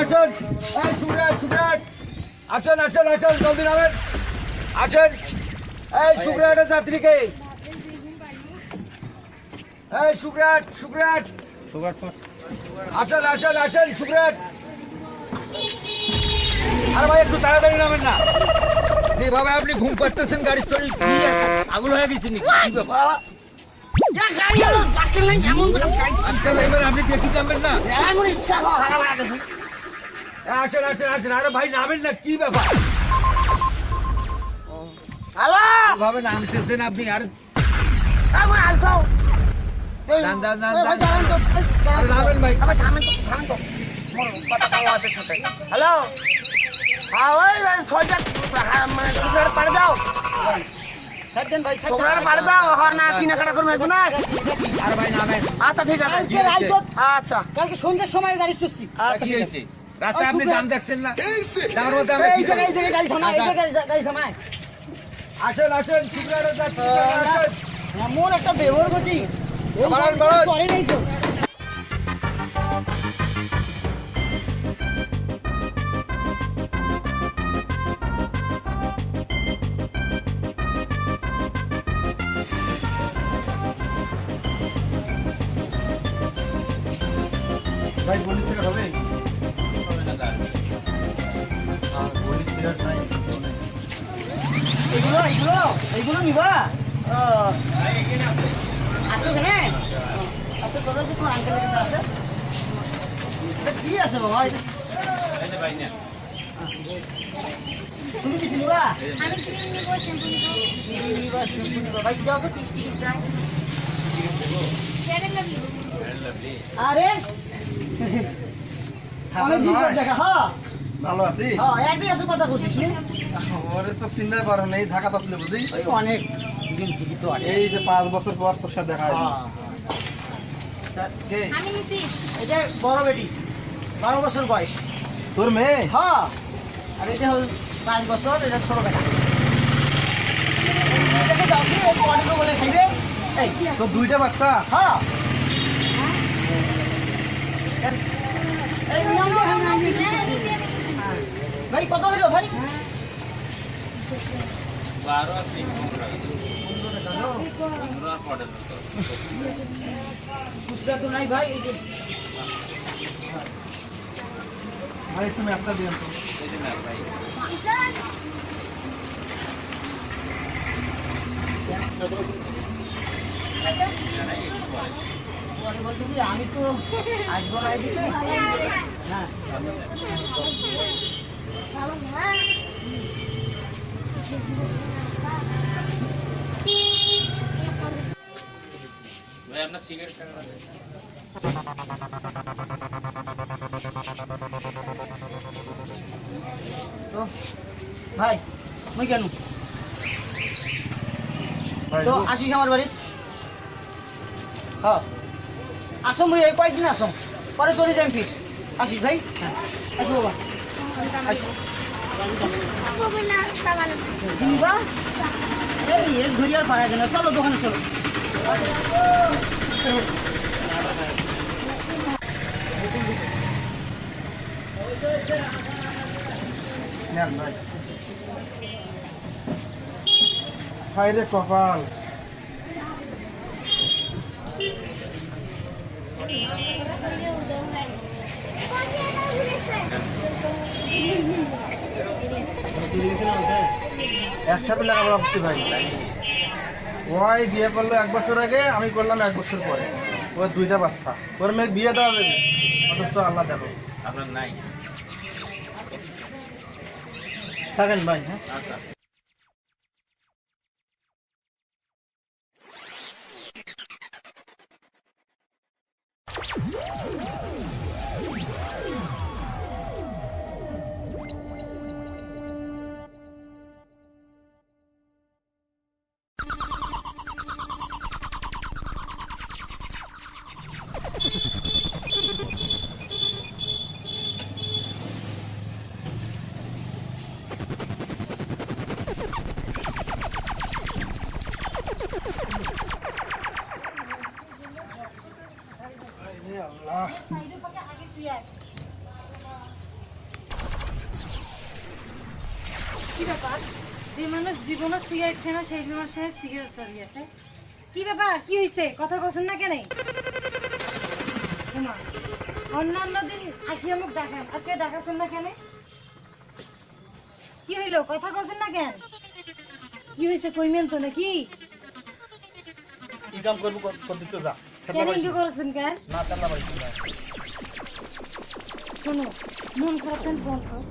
আসেন এই সুব্রাট সুব্রাট আসেন আসেন আসেন জলদি নামেন আসেন এই সুব্রাটের যাত্রীকে এই সুব্রাট সুব্রাট আসেন আসেন আসেন সুব্রাট আরে ভাই একটু তাড়াতাড়ি নামেন না যেভাবে আপনি ঘুম পাড়তেছেন গাড়ির শরীর আগুন হয়ে গেছে নাকি কি ব্যাপার আচ্ছা এবার আপনি দেখি যাবেন না আসেন আসেন আসেন আরে ভাই নামেন না কি ব্যাপার হ্যালো ভাবে নামতেছেন আপনি আর আমার আলসো দান দান দান আরে নামেন ভাই হ্যালো হ্যাঁ ওই ছয়টা মানে শুক্রবার পাড়ে দাও শুক্রবার পাড়ে দাও হ্যাঁ না কেনাকাটা করবে না আরে ভাই নামেন আচ্ছা ঠিক আছে আচ্ছা কালকে সন্ধ্যার সময় গাড়ি চড়ছি আচ্ছা কি ঠিক আছে হয়েছে রাস্তায় আপনি জাম দেখছেন না তার মধ্যে আমরা এই কি জায়গায় গাড়ি থামায় এই জায়গায় গাড়ি থামায় আসেন আসেন সুব্রাট যাত্রী আসেন এমন একটা ব্যবহার করছি বলেন, বলেন। করে নেই তো ভাই বলি ছিল হবে এগুলো এগুলো এগুলো নিবা আছে এখানে আচ্ছা তোরা যে তোমার আঙ্কেলের কাছে আছে এটা কি আছে বাবা এটা তুমি কিছু নিবা আমি ক্রিম নিব শ্যাম্পু নিব নিবা শ্যাম্পু নিবা ভাই যাও তো কি কি চাই ফেয়ার এন্ড লাভলি আরে অনেক দিন পর দেখা হ্যাঁ ভালো আছি হ্যাঁ একই আছে কথা বলছিস নি ওরে তো চিন্তাই পারো না এই ঢাকাতে আসলে বুঝি ওই অনেক দিন থেকে তো অনেক এই যে 5 বছর পর তোর সাথে দেখা হলো কে আমি নিছি এটা বড় বেটি 12 বছর বয়স তোর মেয়ে হ্যাঁ আর এটা হল 5 বছর এটা ছোট বেটা এটাকে দাও কি ও পড়াশোনা বলে খাইবে এই তোর দুইটা বাচ্চা হ্যাঁ এই নাম দে নাম দে হ্যাঁ নিছি আমি ভাই কত হলো ভাই 12 আছে খুচরা তো নাই ভাই এই যে ভাই তুমি একটা দিন তো এই যে না ভাই পরে বলতে কি আমি তো আসবো না এদিকে হ্যাঁ ভালো না ভাই আপনার সিগারেট টাকা তো ভাই মুই কেন ভাই তো আসিস আমার বাড়ি হ্যাঁ আসো মুই এই কয়েকদিন আসো পরে চলে যাই ফির আসিস ভাই হ্যাঁ আসো বাবা আসো হবে না সাবান কিনবা এই এক ঘড়ি আর পারা যায় না চলো দোকানে চলো নেন ভাই হায় রে কপাল একসাথে লেখাপড়া করতে ভাই ওই বিয়ে করলো 1 বছর আগে আমি করলাম 1 বছর পরে ওর দুইটা বাচ্চা ওর মেয়ে বিয়ে দেওয়া যাবে অথচ আল্লাহ দেখো আপনার নাই থাকেন ভাই হ্যাঁ আচ্ছা আল্লাহ কি ব্যাপার যে মানুষ জীবনে সিগারেট খায় না সেই মানুষে সিগারেট ধরিয়েছে কি ব্যাপার কি হয়েছে কথা বলছেন না কেন অন্যান্য দিন আসি আমাকে ডাকেন আজকে ডাকাছেন না কেন কি হইলো কথা বলছেন না কেন কি হয়েছে কইমেন তো নাকি কি কাম করবো করতে তো যা কেন ইঙ্গি করেছেন কেন না চাল্লা বাড়ি না শোনো মন খারাপ কেন ফোন কর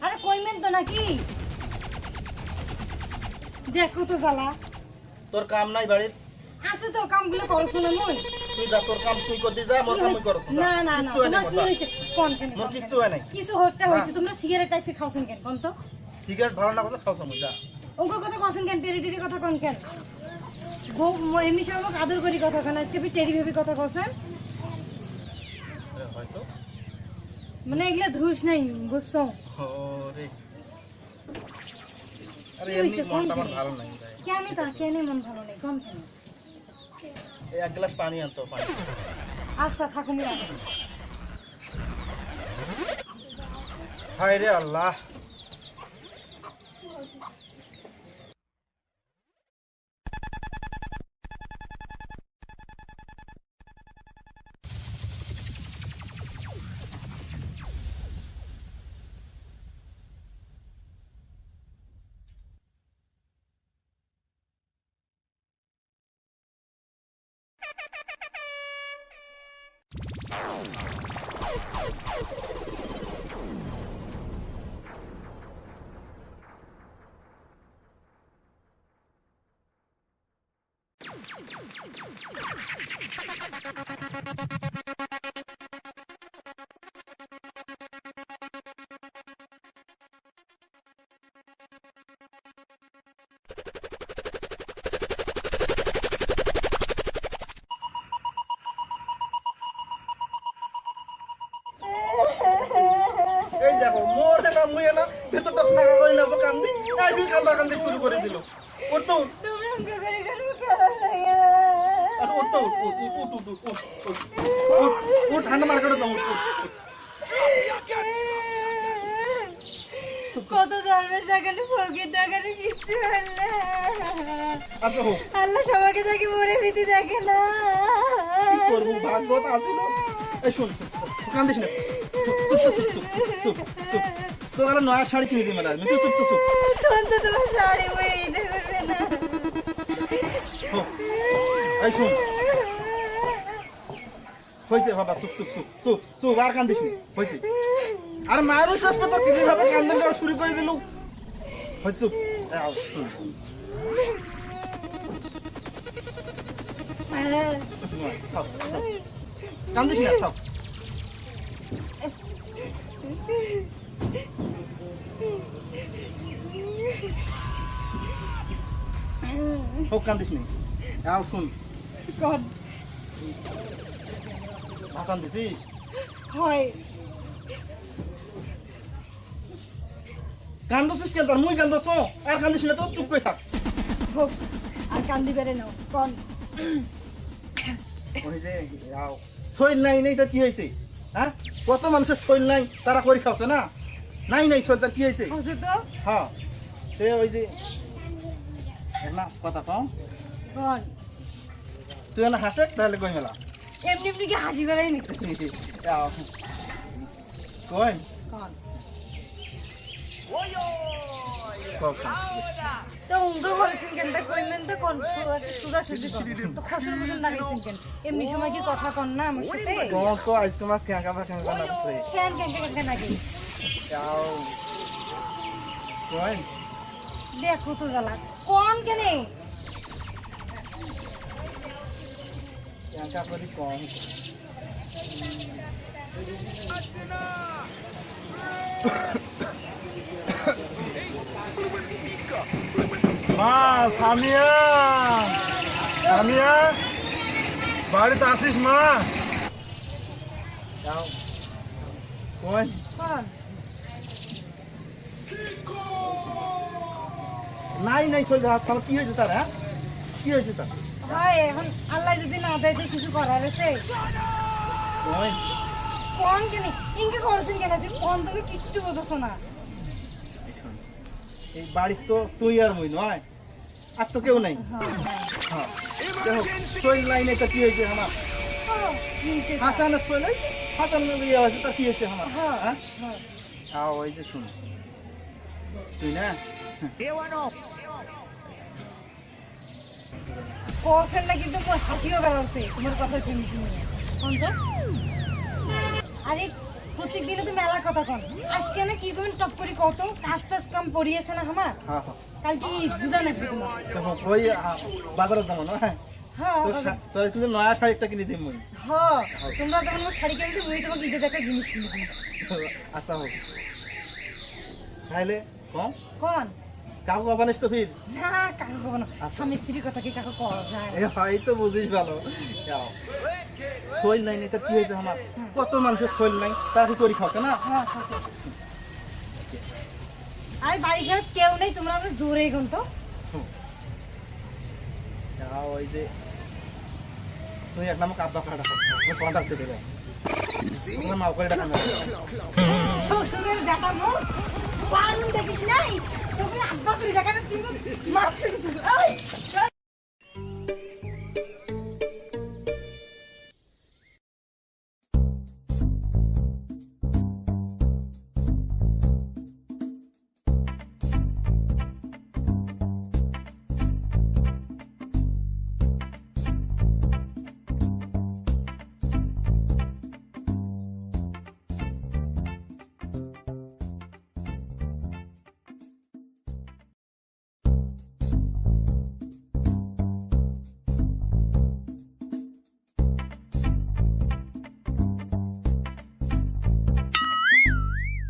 আরে কইমেন তো নাকি দেখো তো জ্বালা তোর কাম নাই বাড়ির আছে তো কামগুলো করছো না মই তুই যা তোর কাম তুই করতে যা মোর কাম আমি করব না না না তোমার কি হইছে কোন কেন মোর কিছু হয় নাই কিছু হতে হইছে তোমরা সিগারেট আইছে খাওছেন কেন কোন তো সিগারেট ভালো না কথা খাও সময় যা ওগো কথা কছেন কেন টেরি টেরি কথা কোন কেন গো এমনি সময় আমাকে আদর করি কথা কেন আজকে টেরি ভেবি কথা কছেন হয়তো মানে এগুলা ধুস নাই বুঝছো ওরে আরে এমনি মনটা আমার ভালো নাই ভাই কেন তা কেন মন ভালো নেই কোন কেন এই এক গ্লাস পানি আনতো পানি আচ্ছা থাকো আমি রাখছি হায় রে আল্লাহ এই দেখো মোরে না মুয়ে না ভেতরটা ফাঁকা করে নেবো কান্দি এই বি কান্দি শুরু করে দিল উঠতো তোমরা আমাকে করে করে খারাপ লাগে আর উঠতো উঠ ঠান্ডা মার্কেটে যাবো কত ধর্মের জায়গায় ফকির জায়গায় কিচ্ছু হলে আচ্ছা হোক আল্লাহ সবাইকে দেখে মরে ভীতি দেখে না কি করবো ভাগ্য তো আছে না এই শুন কান্দিস না তো গেলে নয়া শাড়ি কিনে দিই ম্যাডাম তুই চুপ চুপ তখন তো তোমার শাড়ি বই এটা করবে না এই শুন হয়েছে বাবা চুপ চুপ চুপ চুপ চুপ আর কান্দিস নি হয়েছে আর মানুষ হাসপাতাল কিছু ভাবে কান্দন দেওয়া শুরু করে দিল হয়েছে চুপ শুন কান্দিস না সব হোক কান্দিস নি শুন কোন কান্দিস হয় কান্দছিস কেন তোর মুই কান্দছ আর কান্দিস না তো চুপ করে থাক হোক আর কান্দি বেড়ে নাও কোন ওই যে শৈল নাই নেই তো কি হয়েছে হ্যাঁ কত মানুষের শৈল নাই তারা করে খাওছে না নাই নাই শৈল তার কি হয়েছে হচ্ছে তো হ্যাঁ সে ওই যে না কথা কম কোন তুই না হাসে তাহলে কই মেলা এমনি এমনি কি হাসি বেড়াই নি কই কোন তো উঙ্গ করেছেন কেন তা কইলেন তো কোন সুদা সুদি তো খসর খসর লাগাইছেন কেন এমনি সময় কি কথা কন না আমার সাথে তো আজকে আমার ক্যাঙ্কা না আছে কেন কেন কেন নাকি কই দেখো তো জ্বালা কোন কেনে ক্যাঙ্কা করি কম মা সামিয়া সামিয়া বাড়িতে আসিস মা কই কোন নাই নাই চলে যা তাহলে কি হয়েছে তার হ্যাঁ কি হয়েছে তার হয় এখন আল্লাহ যদি না দেয় তো কিছু করার আছে কই কোন কেনে ইনকে করেছেন কেন আছে কোন তুমি কিচ্ছু বুঝছো না এই বাড়ির তো তুই আর মুই নয়, আর তো কেউ নাই। হ্যাঁ দেখো শৈল লাইনে তো কি হয়েছে আমার হাসানের শৈল হাসান ইয়ে হয়েছে তা কি হয়েছে আমার? হ্যাঁ ওই যে শুন তুই না কোসেন না কিন্তু হাসিও বেড়াচ্ছে তোমার কথা শুনি শুনি কোন তো আরে প্রত্যেকদিনে তো মেলা কথা কন আজকে না কি করবেন টপ করে কত কাজ টাজ কাম পড়িয়েছে না আমার হ্যাঁ হ্যাঁ কালকে বুঝা নাকি তোমার দেখো ওই বাজারে যাবো না হ্যাঁ হ্যাঁ তোর কিন্তু নয়া শাড়ি একটা কিনে দিই মুই। হ্যাঁ তোমরা যখন আমার শাড়ি কিনে দিই তোমাকে ঈদে দেখা জিনিস কিনে দিই আচ্ছা হোক তাহলে কম কোন কাকু বাবানিস তো ফির না কাকু কখনো স্বামী স্ত্রীর কথা কি কাকু করা যায় এই তো বুঝিস ভালো শৈল নাই এটা কি হয়েছে আমার কত মানুষের শৈল নাই তারা কি করি খাওয়া না হ্যাঁ আরে বাড়ি ঘরে কেউ নেই তোমরা আমরা জোরে এখন তো ওই যে তুই এক নামক আব্বা খাটা পড়া ডাকতে দেবে মাও করে ডাকা না শ্বশুরের দেখাবো পারুন দেখিস নাই তুমি আব্বা করে দেখাতে তুমি মাছ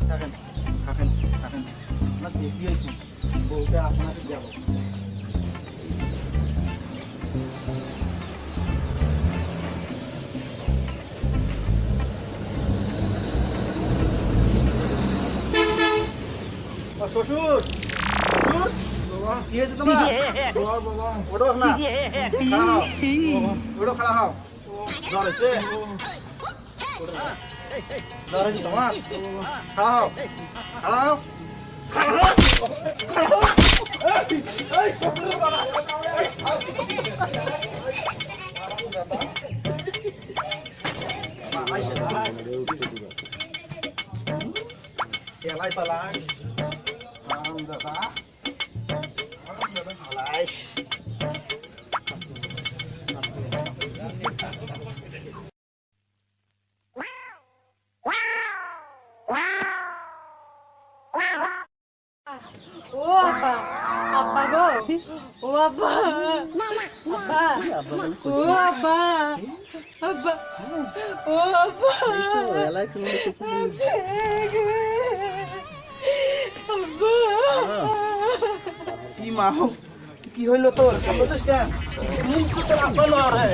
থাকেন থাকেন থাকেন না দেখিয়েছি বউটা আপনাকে যাবো শ্বশুর শ্বশুর কি হয়েছে তোমার ওঠো না খাড়া হও ওঠো খাড়া হও জ্বর হয়েছে জ্বর হয়েছে তোমার খাড়া হও খাড়া হও এলাই পালাই দাদা পালাই ও আব্বা আব্বা গো ও আব্বা আব্বা ও আব্বা আব্বা ও আব্বা এলাই আব্বা কি মা কি হইলো তোর মুখ তো আব্বা লড়ে